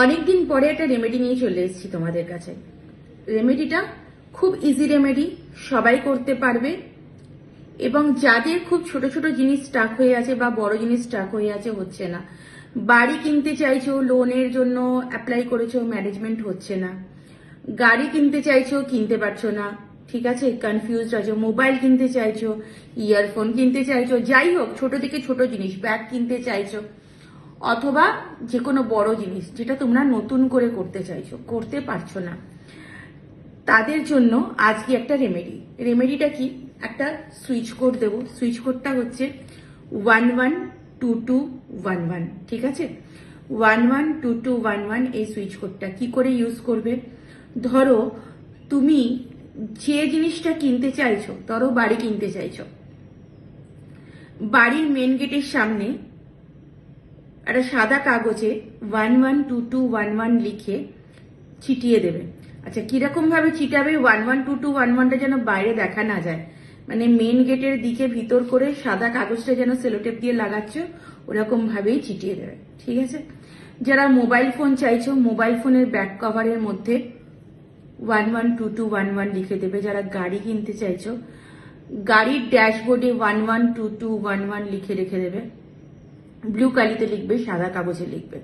অনেকদিন পরে একটা রেমেডি নিয়ে চলে এসেছি তোমাদের কাছে। রেমেডিটা খুব ইজি রেমেডি, সবাই করতে পারবে। এবং যাদের খুব ছোট ছোট জিনিস স্টাক হয়ে আছে বা বড় জিনিস স্টাক হয়ে আছে, হচ্ছে না, বাড়ি কিনতে চাইছো, লোনের জন্য অ্যাপ্লাই করেছো, ম্যানেজমেন্ট হচ্ছে না, গাড়ি কিনতে চাইছো, কিনতে পারছো না, ঠিক আছে, কনফিউজড আছো, মোবাইল কিনতে চাইছো, ইয়ারফোন কিনতে চাইছো, যাই হোক ছোট থেকে ছোট জিনিস, ব্যাগ কিনতে চাইছো, অথবা যে কোনো বড় জিনিস যেটা তোমরা নতুন করে করতে চাইছো, করতে পারছো না, তাদের জন্য আজকে একটা রেমেডিটা কি, একটা সুইচ কোড দেবো। সুইচ কোডটা হচ্ছে 112211, ঠিক আছে? 112211 এই সুইচ কোডটা কি করে ইউজ করবে? ধরো তুমি যে জিনিসটা কিনতে চাইছো, ধরো বাড়ি কিনতে চাইছো, বাড়ির মেন গেটের সামনে একটা সাদা কাগজে 112211 লিখে ছিটিয়ে দেবে। আচ্ছা, কিরকম ভাবে ছিটাবে? 112211টা যেন বাইরে দেখা না যায়, মানে মেন গেটের দিকে ভিতর করে সাদা কাগজটা যেন সেলোটেপ দিয়ে লাগাচ্ছ, ওরকম ভাবেই ছিটিয়ে দেবে, ঠিক আছে? যারা মোবাইল ফোন চাইছো, মোবাইল ফোনের ব্যাক কভারের মধ্যে 112211 লিখে দেবে। যারা গাড়ি কিনতে চাইছো, গাড়ির ড্যাশবোর্ডে 112211 লিখে রেখে দেবে। ব্লু কালিতে লিখবে, সাদা কাগজে লিখবে।